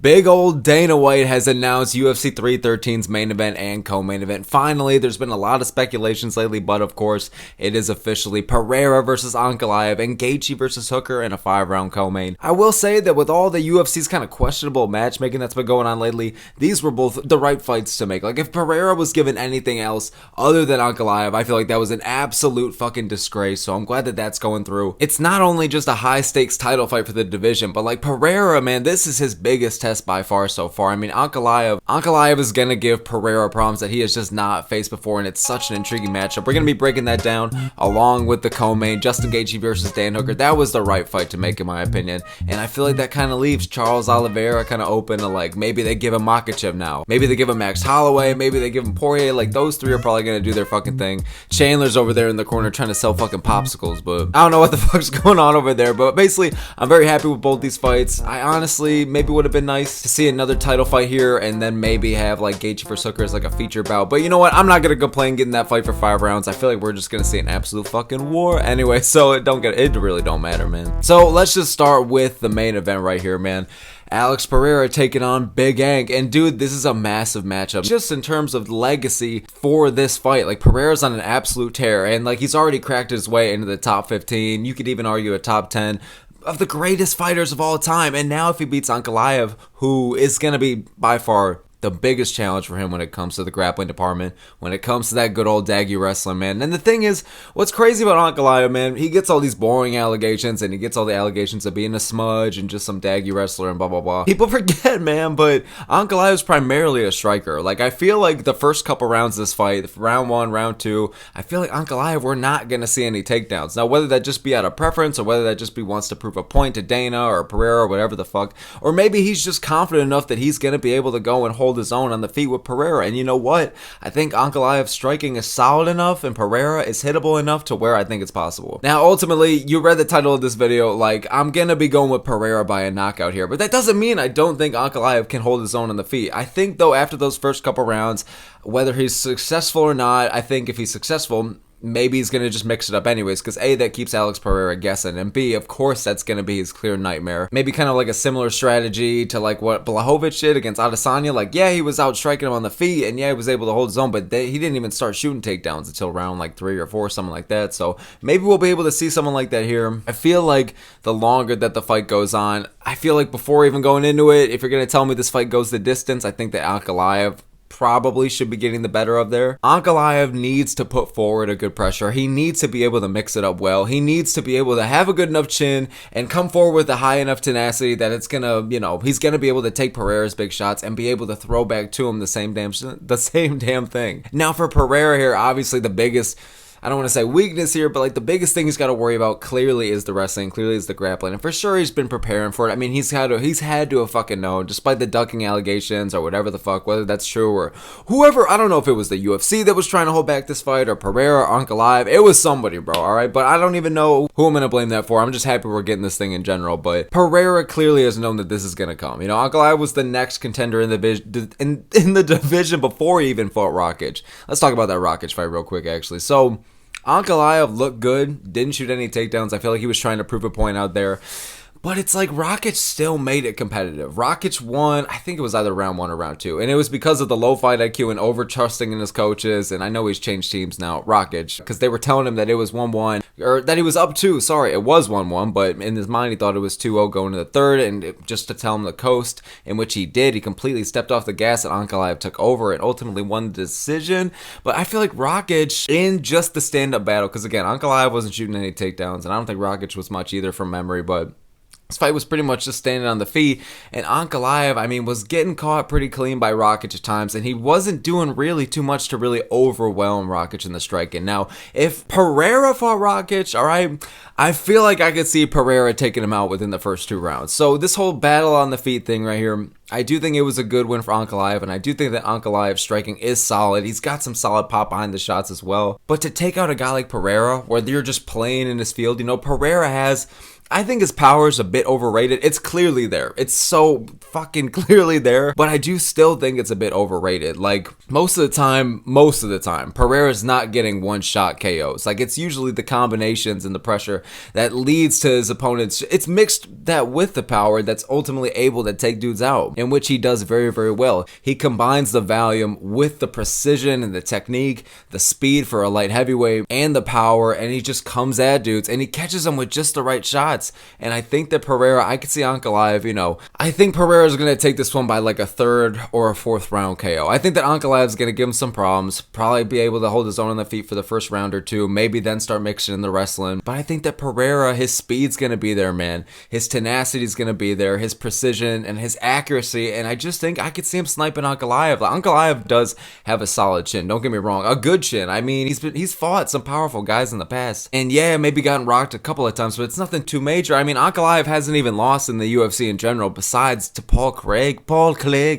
Big old Dana White has announced UFC 313's main event and co-main event. Finally, there's been a lot of speculations lately, but of course, it is officially Pereira versus Ankalaev and Gaethje versus Hooker in a 5-round co-main. I will say that with all the UFC's kind of questionable matchmaking that's been going on lately, these were both the right fights to make. Like, if Pereira was given anything else other than Ankalaev, I feel like that was an absolute fucking disgrace, so I'm glad that that's going through. It's not only just a high-stakes title fight for the division, but like Pereira, man, this is his biggest test by far so far. I mean, Ankalaev is gonna give Pereira problems that he has just not faced before, and it's such an intriguing matchup. We're gonna be breaking that down along with the co-main, Justin Gaethje versus Dan Hooker. That was the right fight to make, in my opinion, and I feel like that kind of leaves Charles Oliveira kind of open to, like, maybe they give him Makhachev now, maybe they give him Max Holloway, maybe they give him Poirier. Like, those three are probably gonna do their fucking thing. Chandler's over there in the corner trying to sell fucking popsicles, but I don't know what the fuck's going on over there. But basically, I'm very happy with both these fights. I honestly maybe would have been nice to see another title fight here and then maybe have like Gaethje versus Hooker as like a feature bout, but you know what, I'm not gonna complain getting that fight for 5 rounds. I feel like we're just gonna see an absolute fucking war anyway, so it really don't matter, man. So let's just start with the main event right here, man. Alex Pereira taking on Big Ank, and dude, this is a massive matchup just in terms of legacy for this fight. Like, Pereira's on an absolute tear, and like he's already cracked his way into the top 15, you could even argue a top 10 of the greatest fighters of all time. And now if he beats Ankalaev, who is going to be by far the biggest challenge for him when it comes to the grappling department, when it comes to that good old daggy wrestling, man. And the thing is, what's crazy about Ankalaev, man, he gets all these boring allegations, and he gets all the allegations of being a smudge and just some daggy wrestler and blah, blah, blah. People forget, man, but Ankalaev is primarily a striker. Like, I feel like the first couple rounds of this fight, round 1, round 2, I feel like Ankalaev, we're not going to see any takedowns. Now, whether that just be out of preference or whether that just be wants to prove a point to Dana or Pereira or whatever the fuck, or maybe he's just confident enough that he's going to be able to go and hold his own on the feet with Pereira. And you know what? I think Ankalaev's striking is solid enough and Pereira is hittable enough to where I think it's possible. Now, ultimately, you read the title of this video, like, I'm gonna be going with Pereira by a knockout here, but that doesn't mean I don't think Ankalaev can hold his own on the feet. I think, though, after those first couple rounds, whether he's successful or not, I think if he's successful, maybe he's going to just mix it up anyways, because A, that keeps Alex Pereira guessing, and B, of course, that's going to be his clear nightmare. Maybe kind of like a similar strategy to like what Blachowicz did against Adesanya. Like, yeah, he was out striking him on the feet, and yeah, he was able to hold his own, but he didn't even start shooting takedowns until round like 3 or 4, something like that. So maybe we'll be able to see someone like that here. I feel like the longer that the fight goes on, I feel like before even going into it, if you're going to tell me this fight goes the distance, I think that Ankalaev probably should be getting the better of there. Ankalaev needs to put forward a good pressure. He needs to be able to mix it up well. He needs to be able to have a good enough chin and come forward with a high enough tenacity that it's gonna, you know, he's gonna be able to take Pereira's big shots and be able to throw back to him the same damn thing. Now for Pereira here, obviously the biggest, I don't want to say weakness here, but like the biggest thing he's got to worry about clearly is the wrestling, clearly is the grappling, and for sure he's been preparing for it. I mean, he's had to have fucking known, despite the ducking allegations or whatever the fuck, whether that's true or whoever. I don't know if it was the UFC that was trying to hold back this fight or Pereira or Ankalaev. It was somebody, bro, alright? But I don't even know who I'm going to blame that for. I'm just happy we're getting this thing in general, but Pereira clearly has known that this is going to come. You know, Ankalaev was the next contender in the division before he even fought Rakic. Let's talk about that Rakic fight real quick, actually. So Ankalaev looked good, didn't shoot any takedowns. I feel like he was trying to prove a point out there. But it's like Rakic still made it competitive. Rakic won, I think it was either round 1 or round 2. And it was because of the low fight IQ and over trusting in his coaches. And I know he's changed teams now, Rakic, because they were telling him that it was 1-1, or that he was up 2. Sorry, it was 1-1, but in his mind he thought it was 2-0 going to the third. And just to tell him the coast, in which he did, he completely stepped off the gas and Ankalaev took over and ultimately won the decision. But I feel like Rakic, in just the stand-up battle, because again, Ankalaev wasn't shooting any takedowns, and I don't think Rakic was much either from memory, but this fight was pretty much just standing on the feet, and Ankalaev, I mean, was getting caught pretty clean by Rakic at times, and he wasn't doing really too much to really overwhelm Rakic in the striking. Now, if Pereira fought Rakic, all right, I feel like I could see Pereira taking him out within the first 2 rounds. So this whole battle on the feet thing right here, I do think it was a good win for Ankalaev, and I do think that Ankalaev's striking is solid. He's got some solid pop behind the shots as well. But to take out a guy like Pereira, where you're just playing in his field, you know, Pereira has I think his power is a bit overrated. It's clearly there. It's so fucking clearly there. But I do still think it's a bit overrated. Like, most of the time, Pereira's not getting one-shot KOs. Like, it's usually the combinations and the pressure that leads to his opponents. It's mixed that with the power that's ultimately able to take dudes out, in which he does very, very well. He combines the volume with the precision and the technique, the speed for a light heavyweight, and the power, and he just comes at dudes, and he catches them with just the right shots. And I think that Pereira, I could see Ankalaev, I think Pereira is going to take this one by like a third or a fourth round KO. I think that Ankalaev is going to give him some problems, probably be able to hold his own on the feet for the first round or two, maybe then start mixing in the wrestling. But I think that Pereira, his speed's going to be there, man. His tenacity is going to be there, his precision and his accuracy, and I just think I could see him sniping Ankalaev. Like, Ankalaev does have a solid chin, don't get me wrong, a good chin. I mean, he's fought some powerful guys in the past, and yeah, maybe gotten rocked a couple of times, but it's nothing too major. I mean, Ankalaev hasn't even lost in the UFC in general, besides to Paul Craig,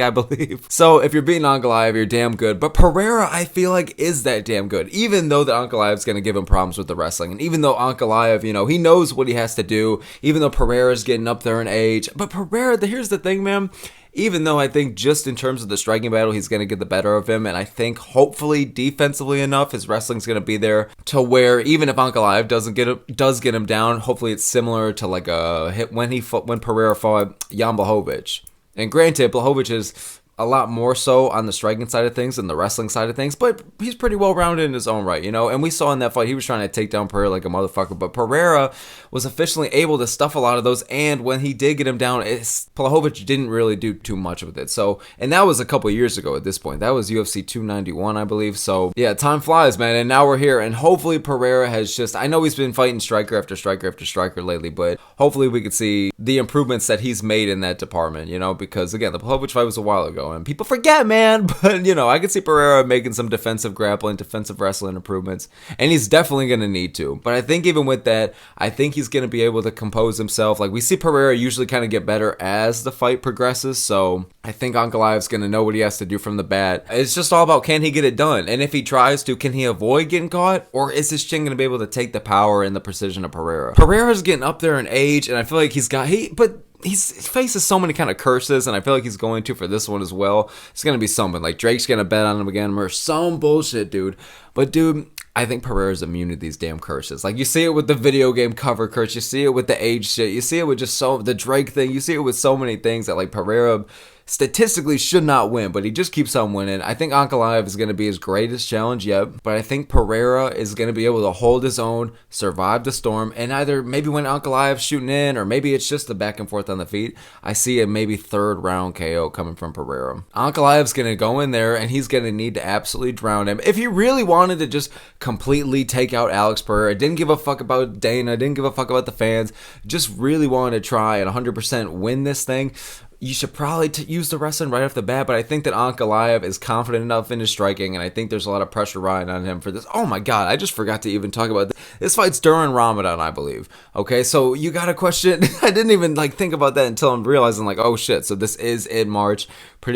I believe. So if you're beating Ankalaev, you're damn good. But Pereira, I feel like, is that damn good, even though that Ankalaev's going to give him problems with the wrestling, and even though Ankalaev, he knows what he has to do, even though Pereira's getting up there in age. But Pereira, here's the thing, man. Even though I think just in terms of the striking battle, he's going to get the better of him. And I think hopefully defensively enough, his wrestling's going to be there to where even if Ankalaev does get him down, hopefully it's similar to like a hit when Pereira fought Jan Blachowicz. And granted, Blachowicz is a lot more so on the striking side of things than the wrestling side of things, but he's pretty well rounded in his own right, and we saw in that fight he was trying to take down Pereira like a motherfucker, but Pereira was efficiently able to stuff a lot of those, and when he did get him down, Blachowicz didn't really do too much with it. So, and that was a couple years ago at this point. That was UFC 291, I believe. So yeah, time flies, man, and now we're here, and hopefully Pereira has just, I know he's been fighting striker after striker after striker lately, but hopefully we could see the improvements that he's made in that department, because again, the Blachowicz fight was a while ago, and people forget, man, but I could see Pereira making some defensive grappling, defensive wrestling improvements, and he's definitely going to need to. But I think even with that, I think he's going to be able to compose himself. Like, we see Pereira usually kind of get better as the fight progresses, so I think Ankalaev's going to know what he has to do from the bat. It's just all about, can he get it done? And if he tries to, can he avoid getting caught? Or is his chin going to be able to take the power and the precision of Pereira? Pereira's getting up there in age, and I feel like his face has so many kind of curses, and I feel like he's going to for this one as well. It's going to be something. Like, Drake's going to bet on him again, or some bullshit, dude. But, dude, I think Pereira's immune to these damn curses. Like, you see it with the video game cover curse. You see it with the age shit. You see it with just the Drake thing. You see it with so many things that, like, Pereira statistically should not win, but he just keeps on winning. I think Ankalaev is going to be his greatest challenge yet, but I think Pereira is going to be able to hold his own, survive the storm, and either maybe when Ankalaev's shooting in, or maybe it's just the back and forth on the feet, I see a maybe third round KO coming from Pereira. Ankalaev's going to go in there, and he's going to need to absolutely drown him. If he really wanted to just completely take out Alex Pereira, didn't give a fuck about Dana, didn't give a fuck about the fans, just really wanted to try and 100% win this thing, you should probably use the wrestling right off the bat, but I think that Ankalaev is confident enough in his striking, and I think there's a lot of pressure riding on him for this. Oh my god, I just forgot to even talk about this. This fight's during Ramadan, I believe. Okay, so you got a question. I didn't even think about that until I'm realizing oh shit, so this is in March.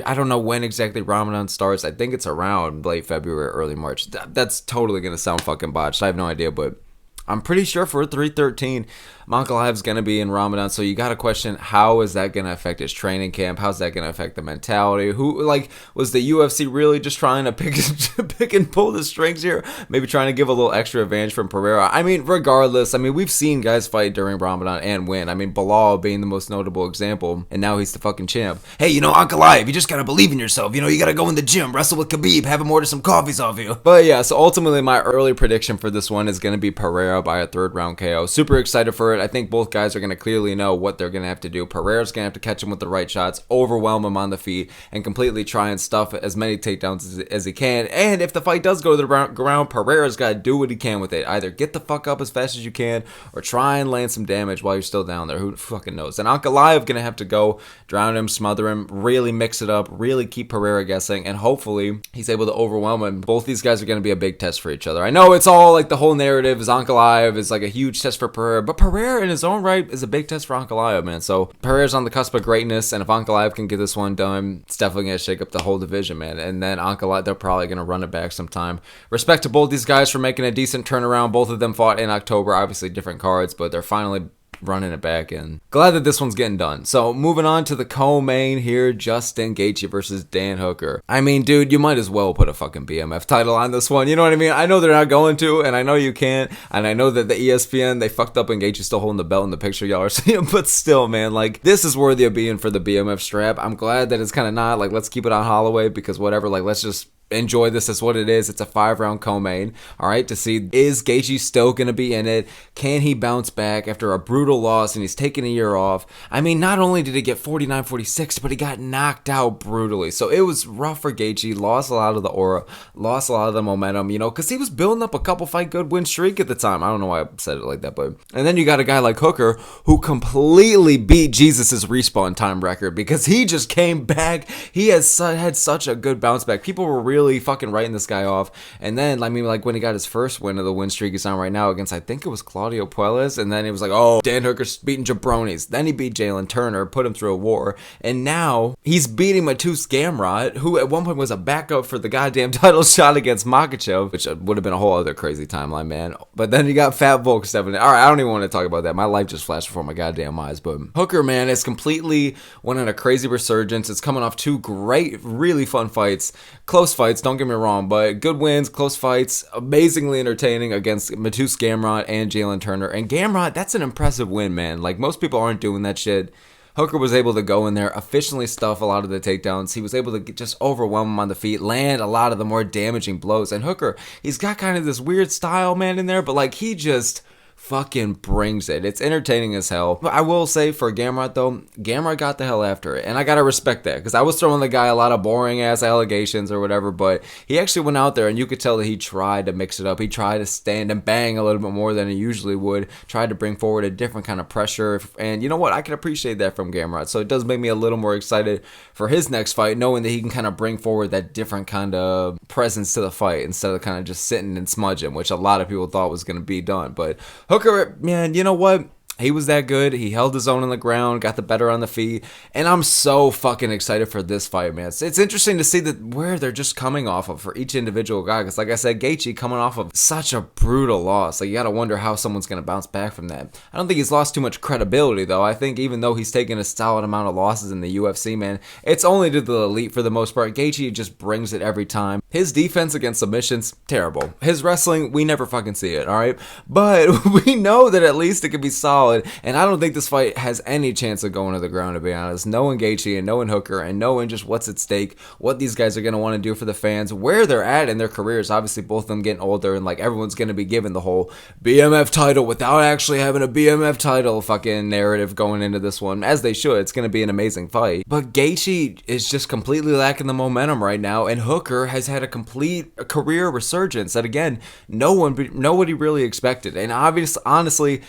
I don't know when exactly Ramadan starts. I think it's around late February, early March. That's totally gonna sound fucking botched. I have no idea, but I'm pretty sure for 313, Ankalaev's going to be in Ramadan, so you got to question, how is that going to affect his training camp? How's that going to affect the mentality? Was the UFC really just trying to pick and pull the strings here? Maybe trying to give a little extra advantage from Pereira? I mean, regardless, we've seen guys fight during Ramadan and win. Bilal being the most notable example, and now he's the fucking champ. Hey, Ankalaev, you just got to believe in yourself. You got to go in the gym, wrestle with Khabib, have him order some coffees off you. But yeah, so ultimately my early prediction for this one is going to be Pereira by a third round KO. Super excited for it. I think both guys are going to clearly know what they're going to have to do. Pereira's going to have to catch him with the right shots, overwhelm him on the feet, and completely try and stuff as many takedowns as he can. And if the fight does go to the ground, Pereira's got to do what he can with it. Either get the fuck up as fast as you can, or try and land some damage while you're still down there. Who fucking knows? And Ankalaev going to have to go drown him, smother him, really mix it up, really keep Pereira guessing, and hopefully he's able to overwhelm him. Both these guys are going to be a big test for each other. I know it's all the whole narrative is Ankalaev is a huge test for Pereira, but Pereira in his own right is a big test for Ankalaev, man. So Pereira's on the cusp of greatness, and if Ankalaev can get this one done, it's definitely going to shake up the whole division, man. And then Ankalaev, they're probably going to run it back sometime. Respect to both these guys for making a decent turnaround. Both of them fought in October, obviously different cards, but they're finally running it back in. Glad that this one's getting done. So moving on to the co-main here, Justin Gaethje versus Dan Hooker. I mean, dude, you might as well put a fucking BMF title on this one. You know what I mean? I know they're not going to, and I know you can't, and I know that the ESPN, they fucked up and Gaethje's still holding the belt in the picture y'all are seeing, but still, man, like, this is worthy of being for the BMF strap. I'm glad that it's kind of not, like, let's keep it on Holloway, because whatever, like, let's just enjoy this as what it is. It's a 5-round co-main, all right, to see, is Gaethje still going to be in it? Can he bounce back after a brutal loss and he's taking a year off? I mean, not only did he get 49-46, but he got knocked out brutally. So it was rough for Gaethje, lost a lot of the aura, lost a lot of the momentum, you know, because he was building up a couple fight good win streak at the time. I don't know why I said it like that, but, and then you got a guy like Hooker who completely beat Jesus's respawn time record because he just came back. He had such a good bounce back. People were really fucking writing this guy off. And then, I mean, like, when he got his first win of the win streak he's on right now against, I think it was Claudio Puelles, and then it was like, oh, Dan Hooker's beating jabronis. Then he beat Jalen Turner, put him through a war, and now he's beating Matus Gamrot, who at one point was a backup for the goddamn title shot against Makhachev, which would have been a whole other crazy timeline, man. But then you got Fat Volk stepping in. All right, I don't even want to talk about that. My life just flashed before my goddamn eyes. But Hooker, man, is completely went on a crazy resurgence. It's coming off 2 great, really fun fights, close fights, don't get me wrong, but good wins, close fights, amazingly entertaining against Matus Gamrot and Jalen Turner. And Gamrot, that's an impressive win, man. Like, most people aren't doing that shit. Hooker was able to go in there, efficiently stuff a lot of the takedowns. He was able to just overwhelm him on the feet, land a lot of the more damaging blows. And Hooker, he's got kind of this weird style, man, in there, but like, he just fucking brings it. It's entertaining as hell. But I will say for Gamrot though, Gamrot got the hell after it, and I gotta respect that, because I was throwing the guy a lot of boring ass allegations or whatever, but he actually went out there and you could tell that he tried to mix it up. He tried to stand and bang a little bit more than he usually would, tried to bring forward a different kind of pressure, and you know what, I can appreciate that from Gamrot. So it does make me a little more excited for his next fight, knowing that he can kind of bring forward that different kind of presence to the fight instead of kind of just sitting and smudging, which a lot of people thought was going to be done. But Hooker, man, you know what? He was that good. He held his own on the ground, got the better on the feet, and I'm so fucking excited for this fight, man. It's interesting to see that where they're just coming off of for each individual guy, because like I said, Gaethje coming off of such a brutal loss. Like, you gotta wonder how someone's gonna bounce back from that. I don't think he's lost too much credibility, though. I think even though he's taken a solid amount of losses in the UFC, man, it's only to the elite for the most part. Gaethje just brings it every time. His defense against submissions, terrible. His wrestling, we never fucking see it, all right? But we know that at least it can be solid. And I don't think this fight has any chance of going to the ground, to be honest. Knowing Gaethje and knowing Hooker and knowing just what's at stake, what these guys are going to want to do for the fans, where they're at in their careers. Obviously, both of them getting older, and like, everyone's going to be given the whole BMF title without actually having a BMF title fucking narrative going into this one, as they should. It's going to be an amazing fight. But Gaethje is just completely lacking the momentum right now, and Hooker has had a complete career resurgence that, again, nobody really expected. And honestly,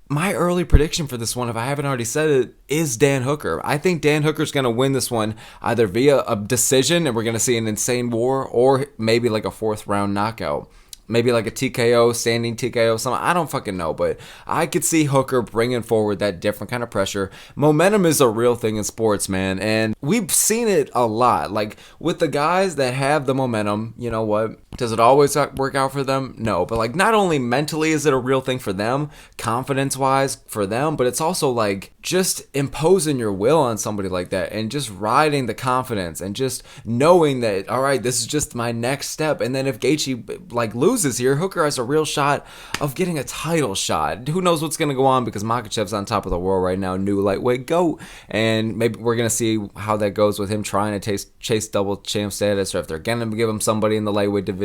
my early prediction for this one, if I haven't already said it, is Dan Hooker. I think Dan Hooker's going to win this one either via a decision, and we're going to see an insane war, or maybe like a 4th round knockout. Maybe like a TKO, standing TKO, something. I don't fucking know, but I could see Hooker bringing forward that different kind of pressure. Momentum is a real thing in sports, man, and we've seen it a lot. Like, with the guys that have the momentum, you know what? Does it always work out for them? No, but like, not only mentally is it a real thing for them, confidence-wise for them, but it's also like just imposing your will on somebody like that and just riding the confidence and just knowing that, all right, this is just my next step. And then if Gaethje like loses here, Hooker has a real shot of getting a title shot. Who knows what's going to go on, because Makhachev's on top of the world right now, new lightweight GOAT, and maybe we're going to see how that goes with him trying to chase double champ status, or if they're going to give him somebody in the lightweight division,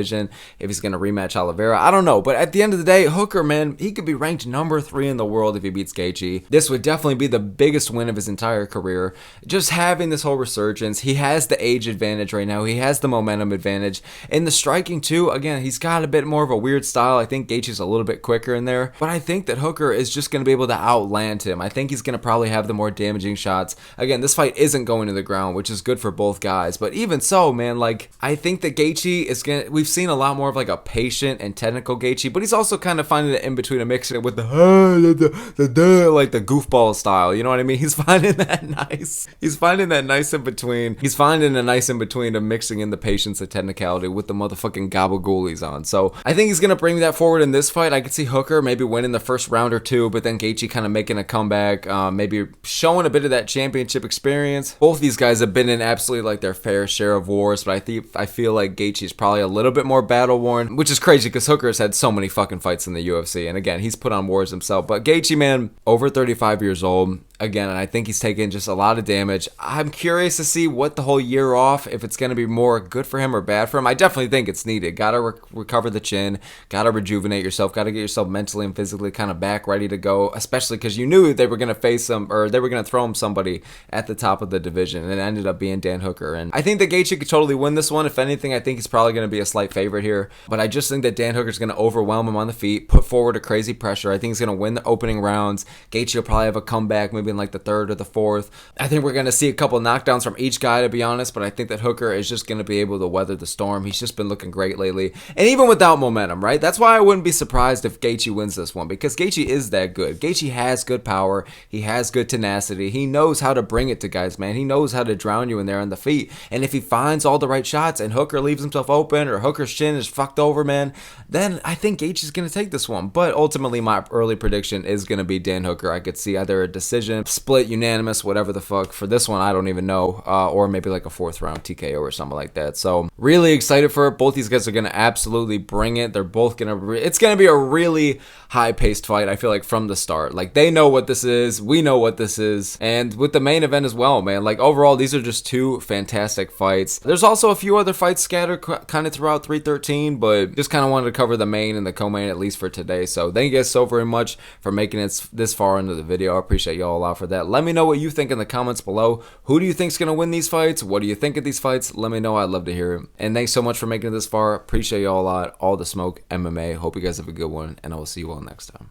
if he's going to rematch Oliveira. I don't know, but at the end of the day, Hooker, man, he could be ranked number 3 in the world if he beats Gaethje. This would definitely be the biggest win of his entire career. Just having this whole resurgence, he has the age advantage right now, he has the momentum advantage, and the striking too. Again, he's got a bit more of a weird style. I think Gaethje's a little bit quicker in there, but I think that Hooker is just going to be able to outland him. I think he's going to probably have the more damaging shots. Again, this fight isn't going to the ground, which is good for both guys, but even so, man, like, I think that Gaethje is going to, we've seen a lot more of like a patient and technical Gaethje, but he's also kind of finding it in between and mixing it with the like the goofball style. You know what I mean? He's finding that nice. He's finding that nice in between. He's finding a nice in between of mixing in the patience and technicality with the motherfucking gabagoolies on. So I think he's gonna bring that forward in this fight. I could see Hooker maybe winning the first round or two, but then Gaethje kind of making a comeback, maybe showing a bit of that championship experience. Both these guys have been in absolutely like their fair share of wars, but I feel like Gaethje is probably a little bit more battle worn, which is crazy because Hooker has had so many fucking fights in the UFC, and again, he's put on wars himself. But Gaethje, man, over 35 years old. Again, and I think he's taking just a lot of damage. I'm curious to see what the whole year off, if it's going to be more good for him or bad for him. I definitely think it's needed. Got to recover the chin, got to rejuvenate yourself, got to get yourself mentally and physically kind of back ready to go, especially because you knew they were going to face him, or they were going to throw him somebody at the top of the division, and it ended up being Dan Hooker. And I think that Gaethje could totally win this one. If anything, I think he's probably going to be a slight favorite here, but I just think that Dan Hooker's going to overwhelm him on the feet, put forward a crazy pressure. I think he's going to win the opening rounds. Gaethje will probably have a comeback, maybe in like the third or the fourth. I think we're going to see a couple knockdowns from each guy, to be honest, but I think that Hooker is just going to be able to weather the storm. He's just been looking great lately, and even without momentum, right? That's why I wouldn't be surprised if Gaethje wins this one, because Gaethje is that good. Gaethje has good power. He has good tenacity. He knows how to bring it to guys, man. He knows how to drown you in there on the feet, and if he finds all the right shots and Hooker leaves himself open, or Hooker's chin is fucked over, man, then I think Gaethje's going to take this one. But ultimately, my early prediction is going to be Dan Hooker. I could see either a decision, split, unanimous, whatever the fuck. For this one, I don't even know, or maybe like a fourth round TKO or something like that. So really excited for it. Both these guys are going to absolutely bring it. They're both going to, it's going to be a really high paced fight, I feel like, from the start. Like, they know what this is, we know what this is, and with the main event as well, man. Like, overall, these are just two fantastic fights. There's also a few other fights scattered kind of throughout 313, but just kind of wanted to cover the main and the co-main at least for today. So thank you guys so very much for making it this far into the video. I appreciate y'all a lot for that. Let me know what you think in the comments below. Who do you think's gonna win these fights? What do you think of these fights? Let me know. I'd love to hear it. And thanks so much for making it this far. Appreciate y'all a lot. All the smoke, MMA. Hope you guys have a good one, and I will see you all next time.